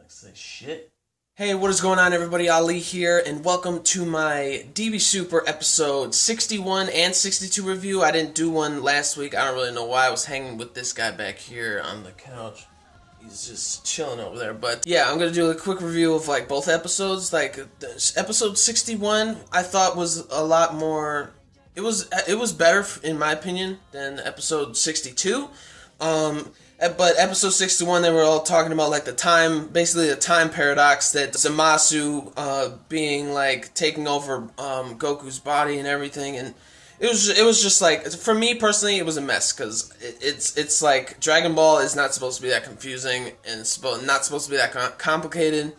Say shit. Hey, what is going on, everybody? Ali here, and welcome to my DB Super episode 61 and 62 review. I didn't do one last week. I don't really know why. I was hanging with this guy back here on the couch. He's just chilling over there. But yeah, I'm gonna do a quick review of like both episodes. Like episode 61, I thought was a lot more. It was better in my opinion than episode 62. But episode 61, they were all talking about like basically the time paradox that Zamasu being like taking over Goku's body and everything, and it was just like, for me personally, it was a mess because it's like Dragon Ball is not supposed to be that confusing and it's not supposed to be that complicated.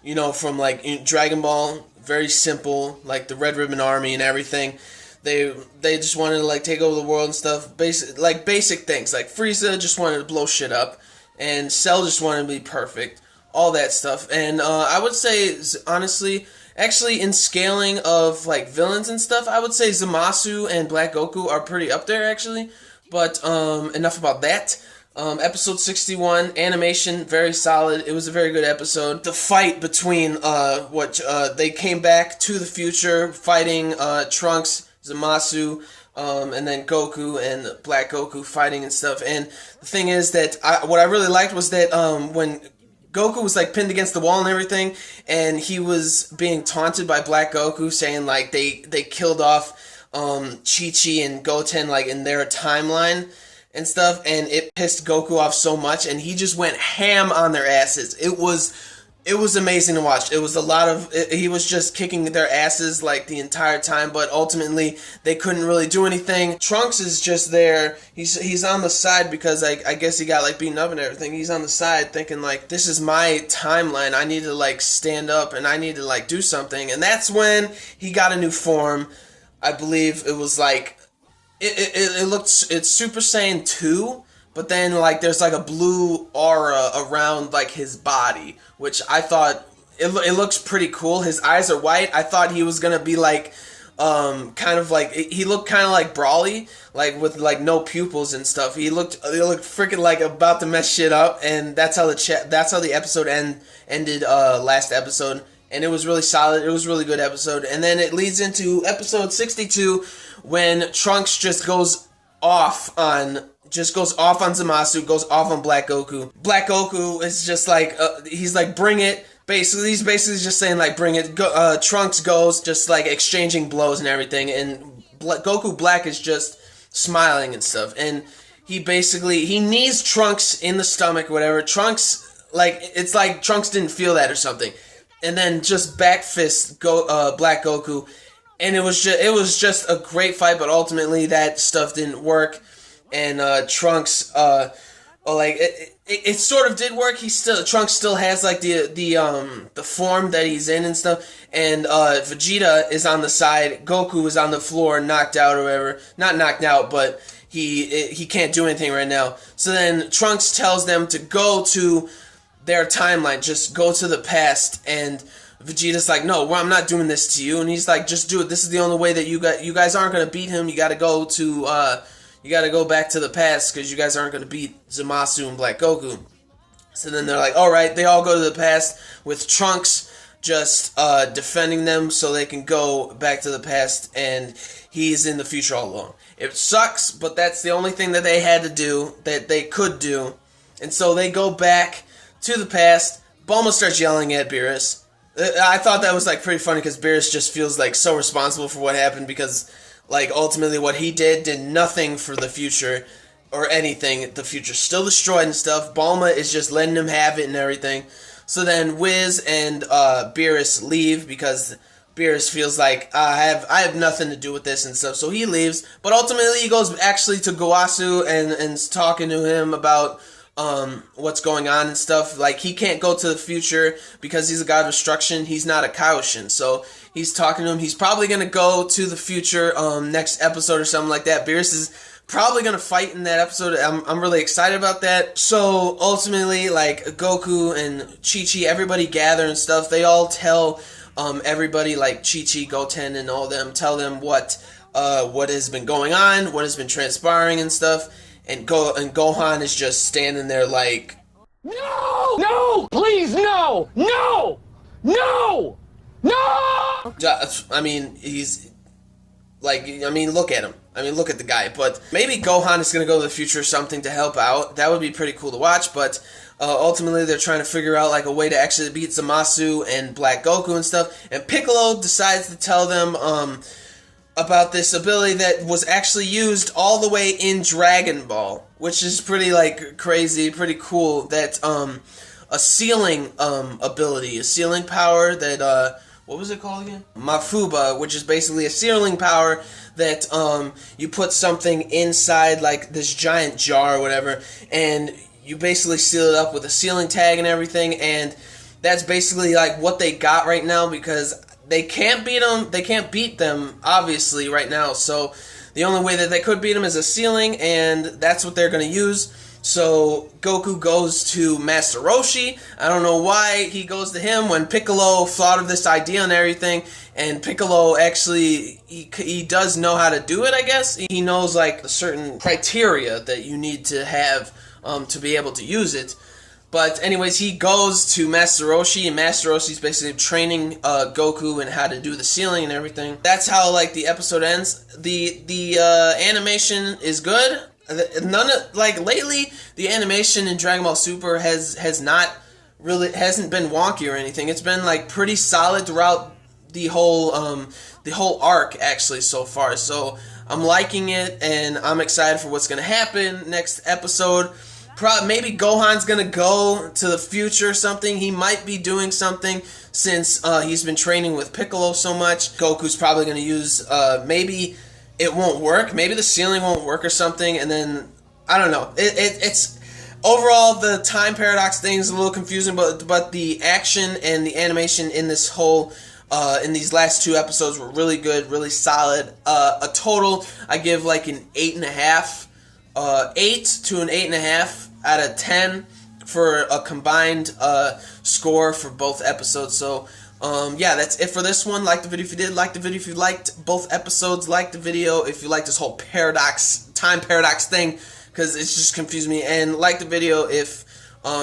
You know, from like Dragon Ball, very simple, like the Red Ribbon Army and everything. They just wanted to like take over the world and stuff. Basic things. Like Frieza just wanted to blow shit up, and Cell just wanted to be perfect. All that stuff. And I would say, honestly, actually in scaling of like villains and stuff, I would say Zamasu and Black Goku are pretty up there actually. But enough about that. Episode 61, animation, very solid. It was a very good episode. The fight between they came back to the future, fighting Trunks, Zamasu, and then Goku and Black Goku fighting and stuff. And the thing is that what I really liked was that when Goku was like pinned against the wall and everything, and he was being taunted by Black Goku, saying like they killed off Chi-Chi and Goten like in their timeline and stuff, and it pissed Goku off so much, and he just went ham on their asses. It was amazing to watch. It was a lot of... He was just kicking their asses like the entire time, but ultimately they couldn't really do anything. Trunks is just there. He's on the side because I guess he got like beaten up and everything. He's on the side thinking like, this is my timeline. I need to like stand up and I need to like do something. And that's when he got a new form. I believe it was like... It's Super Saiyan 2, but then like there's like a blue aura around like his body, which I thought it looks pretty cool. His eyes are white. I thought he was gonna be like kind of like, he looked kind of like Brawly, like with like no pupils and stuff. He looked freaking like about to mess shit up, and that's how the episode ended last episode. And it was really solid. It was a really good episode. And then it leads into episode 62 when Trunks just goes off on Zamasu, goes off on Black Goku. Black Goku is just like, he's like, bring it. Basically, he's basically just saying like, bring it. Trunks goes, just like exchanging blows and everything. And Goku Black is just smiling and stuff. And he knees Trunks in the stomach, whatever. Trunks, like, it's like Trunks didn't feel that or something. And then just back fist Black Goku, and it was just a great fight. But ultimately, that stuff didn't work, and Trunks, it sort of did work. Trunks still has like the form that he's in and stuff, and Vegeta is on the side, Goku is on the floor, knocked out or whatever. Not knocked out, but he can't do anything right now. So then Trunks tells them to go to their timeline, just go to the past, and Vegeta's like, no, well, I'm not doing this to you, and he's like, just do it. This is the only way that you guys aren't gonna beat him. You gotta go back to the past because you guys aren't gonna beat Zamasu and Black Goku. So then they're like, all right, they all go to the past with Trunks just defending them so they can go back to the past, and he's in the future all along. It sucks, but that's the only thing that they had to do, that they could do, and so they go back to the past. Bulma starts yelling at Beerus. I thought that was like pretty funny because Beerus just feels like so responsible for what happened, because like ultimately what he did nothing for the future or anything. The future's still destroyed and stuff. Bulma is just letting him have it and everything. So then Wiz and Beerus leave because Beerus feels like I have nothing to do with this and stuff. So he leaves, but ultimately he goes actually to Gowasu and talking to him about what's going on and stuff. Like, he can't go to the future because he's a god of destruction. He's not a Kaioshin. So he's talking to him. He's probably going to go to the future next episode or something like that. Beerus is probably going to fight in that episode. I'm really excited about that. So ultimately, like, Goku and Chi-Chi, everybody gather and stuff. They all tell everybody, like Chi-Chi, Goten, and all them, tell them what has been going on, what has been transpiring and stuff. And Gohan is just standing there like, no! No! Please, no! No! No! No! I mean, he's like, I mean, look at him. I mean, look at the guy. But maybe Gohan is going to go to the future or something to help out. That would be pretty cool to watch. But ultimately, they're trying to figure out like a way to actually beat Zamasu and Black Goku and stuff. And Piccolo decides to tell them about this ability that was actually used all the way in Dragon Ball, which is pretty like crazy, pretty cool. That a sealing ability, a sealing power that what was it called again? Mafuba, which is basically a sealing power that you put something inside like this giant jar or whatever, and you basically seal it up with a sealing tag and everything, and that's basically like what they got right now because they can't beat them. They can't beat them obviously right now. So the only way that they could beat them is a sealing, and that's what they're going to use. So Goku goes to Master Roshi. I don't know why he goes to him when Piccolo thought of this idea and everything. And Piccolo actually, he does know how to do it, I guess. He knows like a certain criteria that you need to have to be able to use it. But anyways, he goes to Master Roshi, and Master Roshi's basically training Goku and how to do the sealing and everything. That's how like the episode ends. The animation is good. None of like lately, the animation in Dragon Ball Super hasn't been wonky or anything. It's been like pretty solid throughout the whole arc actually so far. So I'm liking it, and I'm excited for what's gonna happen next episode. Maybe Gohan's gonna go to the future or something. He might be doing something since he's been training with Piccolo so much. Goku's probably gonna use maybe it won't work. Maybe the sealing won't work or something, and then I don't know. It's overall the time paradox thing is a little confusing, but the action and the animation in this whole in these last two episodes were really good, really solid. A total I give like an 8.5, 8 to an 8.5 out of 10 for a combined score for both episodes. So yeah, that's it for this one. Like the video if you did, like the video if you liked both episodes, like the video if you like this whole time paradox thing, because it's just confused me, and like the video if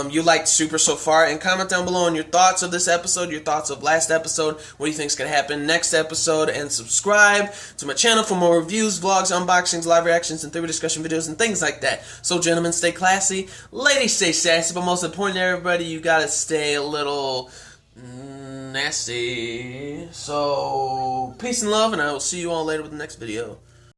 you liked Super so far, and comment down below on your thoughts of this episode, your thoughts of last episode, what do you think is going to happen next episode, and subscribe to my channel for more reviews, vlogs, unboxings, live reactions, and theory discussion videos, and things like that. So gentlemen, stay classy, ladies stay sassy, but most importantly everybody, you gotta stay a little nasty. So peace and love, and I will see you all later with the next video.